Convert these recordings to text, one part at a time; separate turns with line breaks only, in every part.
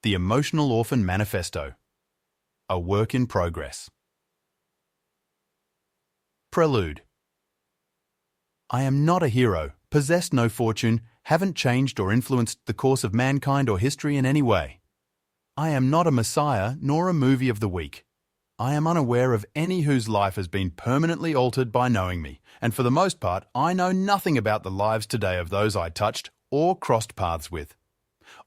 The Emotional Orphan Manifesto. A work in progress. Prelude. I am not a hero, possess no fortune, haven't changed or influenced the course of mankind or history in any way. I am not a messiah nor a movie of the week. I am unaware of any whose life has been permanently altered by knowing me, and for the most part, I know nothing about the lives today of those I touched or crossed paths with.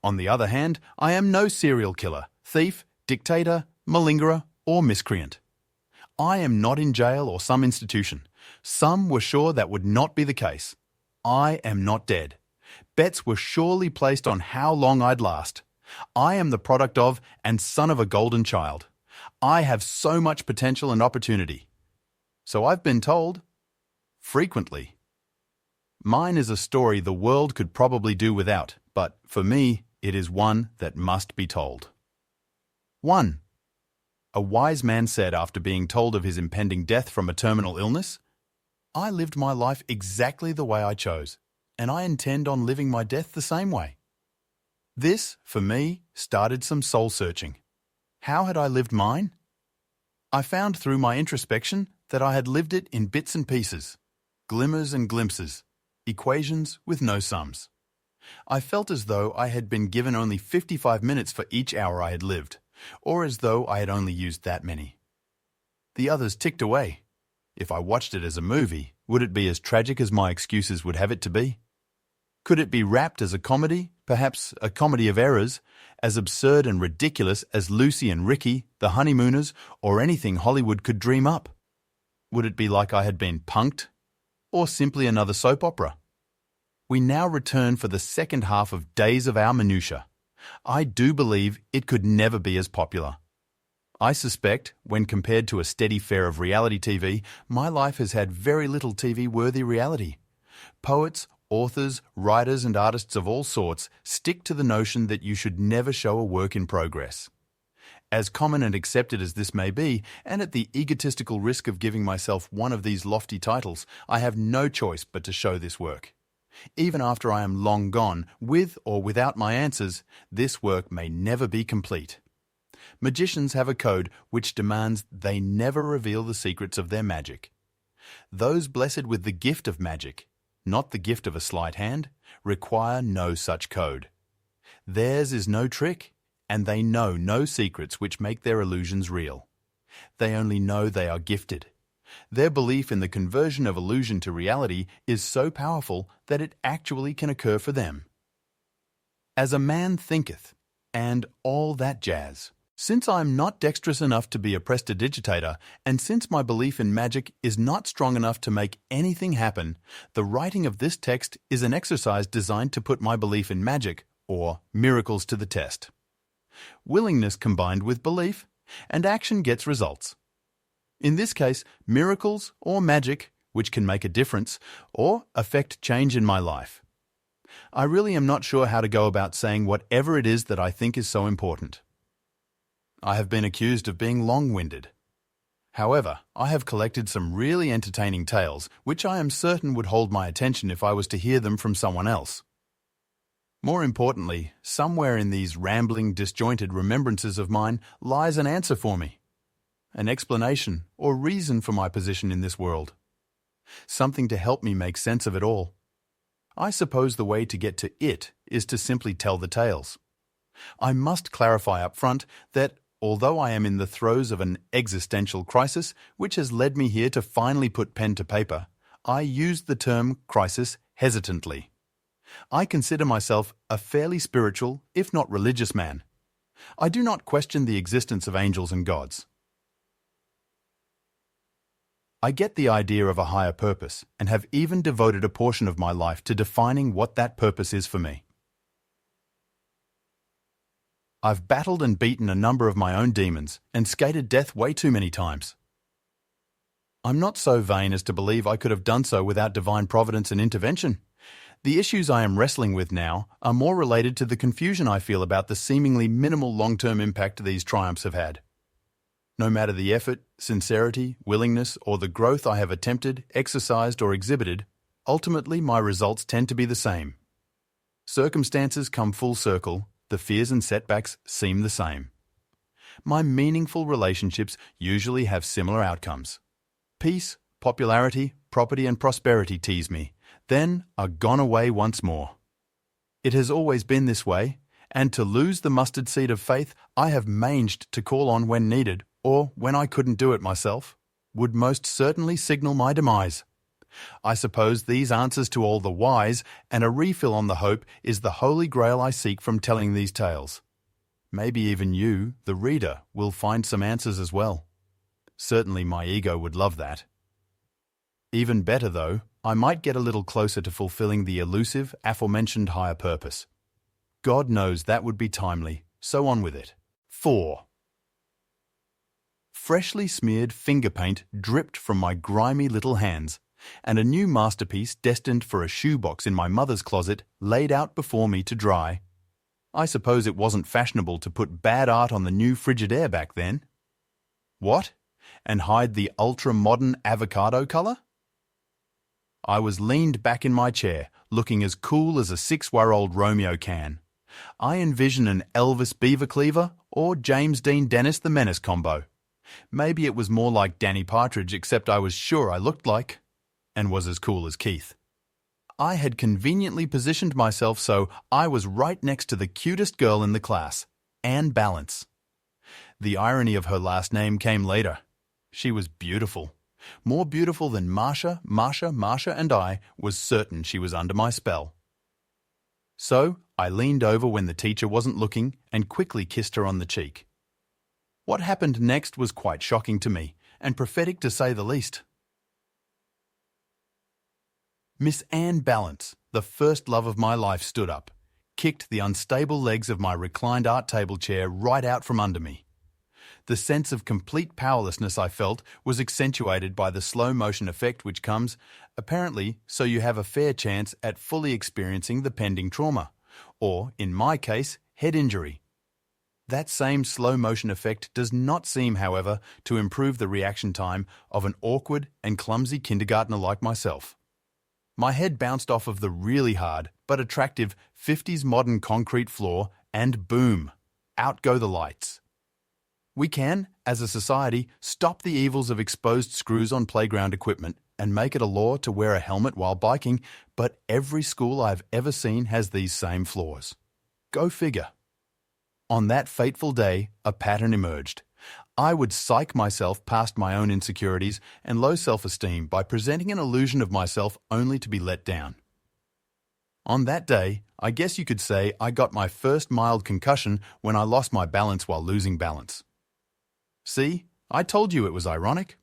On the other hand, I am no serial killer, thief, dictator, malingerer, or miscreant. I am not in jail or some institution. Some were sure that would not be the case. I am not dead. Bets were surely placed on how long I'd last. I am the product of and son of a golden child. I have so much potential and opportunity. So I've been told. Frequently. Mine is a story the world could probably do without, but for me, it is one that must be told. 1. A wise man said after being told of his impending death from a terminal illness, "I lived my life exactly the way I chose, and I intend on living my death the same way." This, for me, started some soul-searching. How had I lived mine? I found through my introspection that I had lived it in bits and pieces, glimmers and glimpses, equations with no sums. I felt as though I had been given only 55 minutes for each hour I had lived, or as though I had only used that many. The others ticked away. If I watched it as a movie, would it be as tragic as my excuses would have it to be? Could it be wrapped as a comedy, perhaps a comedy of errors, as absurd and ridiculous as Lucy and Ricky, The Honeymooners, or anything Hollywood could dream up? Would it be like I had been punked, or simply another soap opera? We now return for the second half of Days of Our Minutiae. I do believe it could never be as popular. I suspect, when compared to a steady fare of reality TV, my life has had very little TV-worthy reality. Poets, authors, writers and artists of all sorts stick to the notion that you should never show a work in progress. As common and accepted as this may be, and at the egotistical risk of giving myself one of these lofty titles, I have no choice but to show this work. Even after I am long gone, with or without my answers, this work may never be complete. Magicians have a code which demands they never reveal the secrets of their magic. Those blessed with the gift of magic, not the gift of a sleight hand, require no such code. Theirs is no trick, and they know no secrets which make their illusions real. They only know they are gifted. Their belief in the conversion of illusion to reality is so powerful that it actually can occur for them. As a man thinketh, and all that jazz. Since I am not dexterous enough to be a prestidigitator, and since my belief in magic is not strong enough to make anything happen, the writing of this text is an exercise designed to put my belief in magic, or miracles, to the test. Willingness combined with belief, and action gets results. In this case, miracles or magic, which can make a difference, or affect change in my life. I really am not sure how to go about saying whatever it is that I think is so important. I have been accused of being long-winded. However, I have collected some really entertaining tales, which I am certain would hold my attention if I was to hear them from someone else. More importantly, somewhere in these rambling, disjointed remembrances of mine lies an answer for me. An explanation or reason for my position in this world. Something to help me make sense of it all. I suppose the way to get to it is to simply tell the tales. I must clarify up front that although I am in the throes of an existential crisis, which has led me here to finally put pen to paper, I use the term crisis hesitantly. I consider myself a fairly spiritual, if not religious man. I do not question the existence of angels and gods. I get the idea of a higher purpose and have even devoted a portion of my life to defining what that purpose is for me. I've battled and beaten a number of my own demons and skated death way too many times. I'm not so vain as to believe I could have done so without divine providence and intervention. The issues I am wrestling with now are more related to the confusion I feel about the seemingly minimal long-term impact these triumphs have had. No matter the effort, sincerity, willingness, or the growth I have attempted, exercised, or exhibited, ultimately my results tend to be the same. Circumstances come full circle, the fears and setbacks seem the same. My meaningful relationships usually have similar outcomes. Peace, popularity, property and prosperity tease me, then are gone away once more. It has always been this way, and to lose the mustard seed of faith I have managed to call on when needed, or when I couldn't do it myself, would most certainly signal my demise. I suppose these answers to all the whys and a refill on the hope is the holy grail I seek from telling these tales. Maybe even you, the reader, will find some answers as well. Certainly my ego would love that. Even better though, I might get a little closer to fulfilling the elusive, aforementioned higher purpose. God knows that would be timely, so on with it. 4. Freshly smeared finger paint dripped from my grimy little hands, and a new masterpiece destined for a shoebox in my mother's closet laid out before me to dry. I suppose it wasn't fashionable to put bad art on the new Frigidaire back then. What? And hide the ultra-modern avocado colour? I was leaned back in my chair, looking as cool as a 6-year-old Romeo can. I envision an Elvis Beavercleaver or James Dean Dennis the Menace combo. Maybe it was more like Danny Partridge, except I was sure I looked like, and was as cool as Keith. I had conveniently positioned myself so I was right next to the cutest girl in the class, Anne Balance. The irony of her last name came later. She was beautiful. More beautiful than Marcia, and I was certain she was under my spell. So I leaned over when the teacher wasn't looking and quickly kissed her on the cheek. What happened next was quite shocking to me, and prophetic to say the least. Miss Anne Balance, the first love of my life, stood up, kicked the unstable legs of my reclined art table chair right out from under me. The sense of complete powerlessness I felt was accentuated by the slow motion effect which comes, apparently, so you have a fair chance at fully experiencing the pending trauma, or, in my case, head injury. That same slow motion effect does not seem, however, to improve the reaction time of an awkward and clumsy kindergartner like myself. My head bounced off of the really hard but attractive 50s modern concrete floor and boom, out go the lights. We can, as a society, stop the evils of exposed screws on playground equipment and make it a law to wear a helmet while biking, but every school I've ever seen has these same flaws. Go figure. On that fateful day, a pattern emerged. I would psych myself past my own insecurities and low self-esteem by presenting an illusion of myself only to be let down. On that day, I guess you could say I got my first mild concussion when I lost my balance while losing balance. See, I told you it was ironic.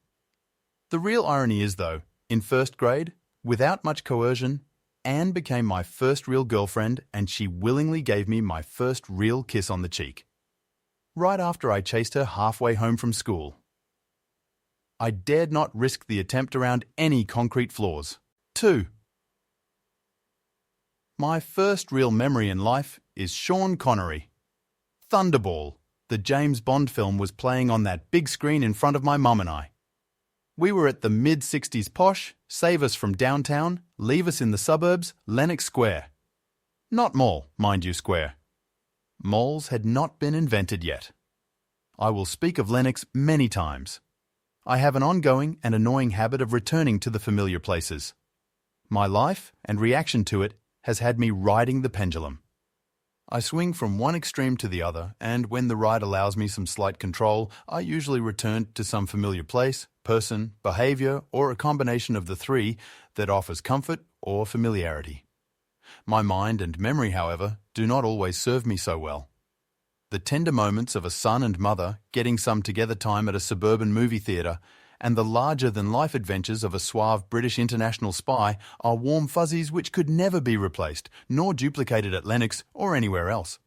The real irony is, though, in first grade, without much coercion, Anne became my first real girlfriend and she willingly gave me my first real kiss on the cheek. Right after I chased her halfway home from school. I dared not risk the attempt around any concrete floors. 2. My first real memory in life is Sean Connery. Thunderball, the James Bond film, was playing on that big screen in front of my mum and I. We were at the mid-60s posh, save us from downtown, leave us in the suburbs, Lenox Square. Not mall, mind you, square. Malls had not been invented yet. I will speak of Lenox many times. I have an ongoing and annoying habit of returning to the familiar places. My life and reaction to it has had me riding the pendulum. I swing from one extreme to the other, and when the ride allows me some slight control, I usually return to some familiar place, person, behavior, or a combination of the three that offers comfort or familiarity. My mind and memory, however, do not always serve me so well. The tender moments of a son and mother getting some together time at a suburban movie theatre and the larger-than-life adventures of a suave British international spy are warm fuzzies which could never be replaced, nor duplicated at Lenox or anywhere else.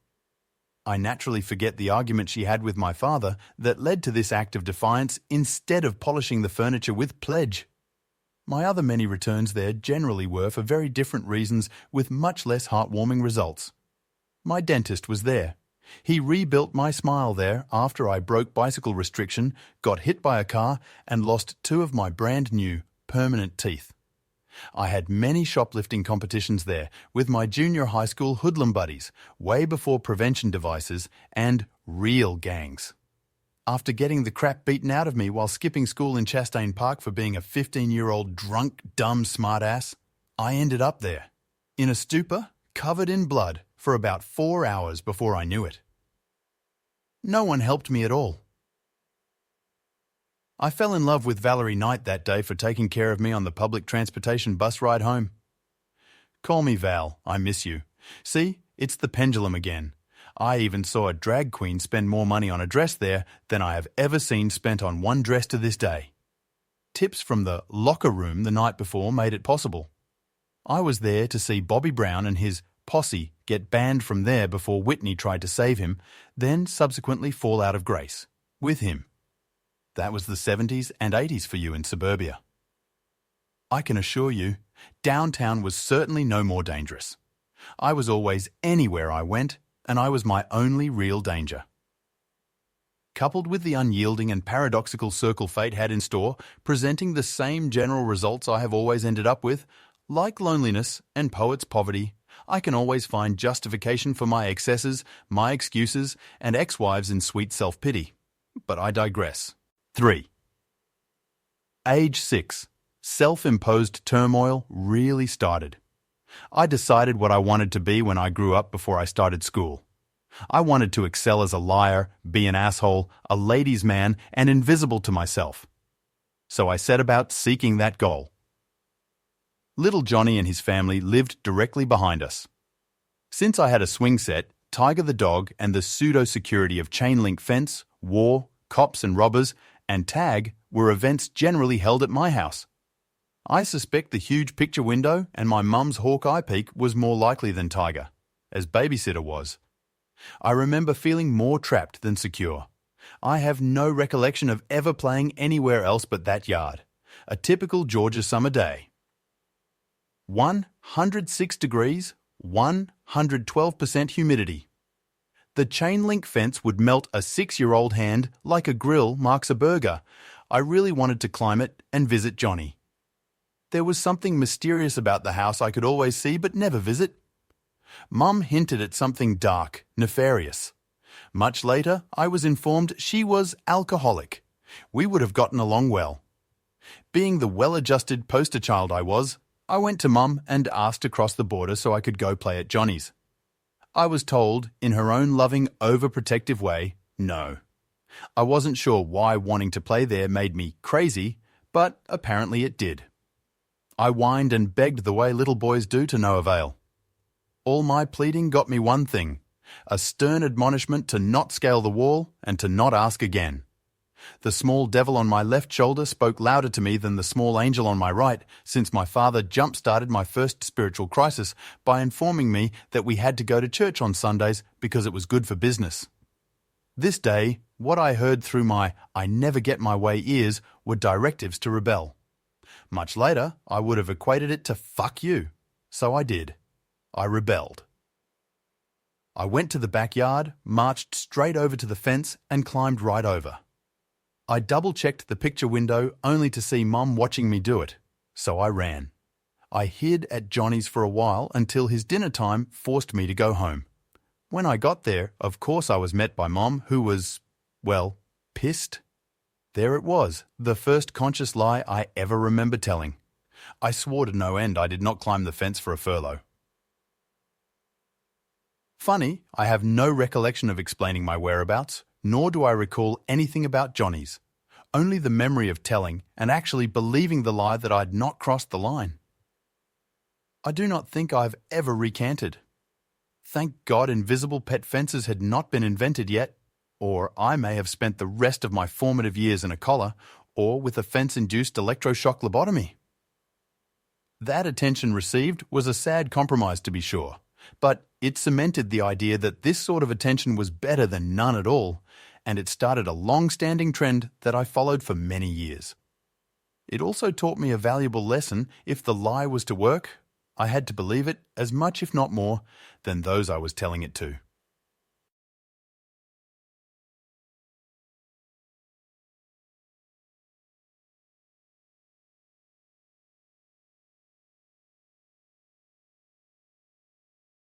I naturally forget the argument she had with my father that led to this act of defiance instead of polishing the furniture with pledge. My other many returns there generally were for very different reasons with much less heartwarming results. My dentist was there. He rebuilt my smile there after I broke bicycle restriction, got hit by a car, and lost 2 of my brand new, permanent teeth. I had many shoplifting competitions there with my junior high school hoodlum buddies, way before prevention devices and real gangs. After getting the crap beaten out of me while skipping school in Chastain Park for being a 15-year-old drunk, dumb smartass, I ended up there, in a stupor, covered in blood, for about 4 hours before I knew it. No one helped me at all. I fell in love with Valerie Knight that day for taking care of me on the public transportation bus ride home. Call me Val, I miss you. See, it's the pendulum again. I even saw a drag queen spend more money on a dress there than I have ever seen spent on one dress to this day. Tips from the locker room the night before made it possible. I was there to see Bobby Brown and his posse get banned from there before Whitney tried to save him, then subsequently fall out of grace with him. That was the 70s and 80s for you in suburbia. I can assure you, downtown was certainly no more dangerous. I was always anywhere I went, and I was my only real danger. Coupled with the unyielding and paradoxical circle fate had in store, presenting the same general results I have always ended up with, like loneliness and poet's poverty, I can always find justification for my excesses, my excuses, and ex-wives in sweet self-pity. But I digress. 3. Age 6. Self-imposed turmoil really started. I decided what I wanted to be when I grew up before I started school. I wanted to excel as a liar, be an asshole, a ladies' man, and invisible to myself. So I set about seeking that goal. Little Johnny and his family lived directly behind us. Since I had a swing set, Tiger the dog, and the pseudo-security of chain-link fence, war, cops and robbers, and tag were events generally held at my house. I suspect the huge picture window and my mum's Hawkeye peak was more likely than Tiger, as babysitter was. I remember feeling more trapped than secure. I have no recollection of ever playing anywhere else but that yard. A typical Georgia summer day. 106 degrees, 112% humidity. The chain-link fence would melt a 6-year-old hand like a grill marks a burger. I really wanted to climb it and visit Johnny. There was something mysterious about the house I could always see but never visit. Mum hinted at something dark, nefarious. Much later, I was informed she was alcoholic. We would have gotten along well. Being the well-adjusted poster child I was, I went to Mum and asked to cross the border so I could go play at Johnny's. I was told, in her own loving, overprotective way, no. I wasn't sure why wanting to play there made me crazy, but apparently it did. I whined and begged the way little boys do to no avail. All my pleading got me one thing, a stern admonishment to not scale the wall and to not ask again. The small devil on my left shoulder spoke louder to me than the small angel on my right, since my father jump-started my first spiritual crisis by informing me that we had to go to church on Sundays because it was good for business. This day, what I heard through my I never get my way ears were directives to rebel. Much later, I would have equated it to fuck you. So I did. I rebelled. I went to the backyard, marched straight over to the fence and climbed right over. I double-checked the picture window only to see Mum watching me do it, so I ran. I hid at Johnny's for a while until his dinner time forced me to go home. When I got there, of course I was met by Mom, who was, well, pissed. There it was, the first conscious lie I ever remember telling. I swore to no end I did not climb the fence for a furlough. Funny, I have no recollection of explaining my whereabouts, nor do I recall anything about Johnny's. Only the memory of telling and actually believing the lie that I'd not crossed the line. I do not think I've ever recanted. Thank God invisible pet fences had not been invented yet, or I may have spent the rest of my formative years in a collar, or with a fence-induced electroshock lobotomy. That attention received was a sad compromise to be sure, but it cemented the idea that this sort of attention was better than none at all, and it started a long-standing trend that I followed for many years. It also taught me a valuable lesson. If the lie was to work, I had to believe it as much if not more than those I was telling it to.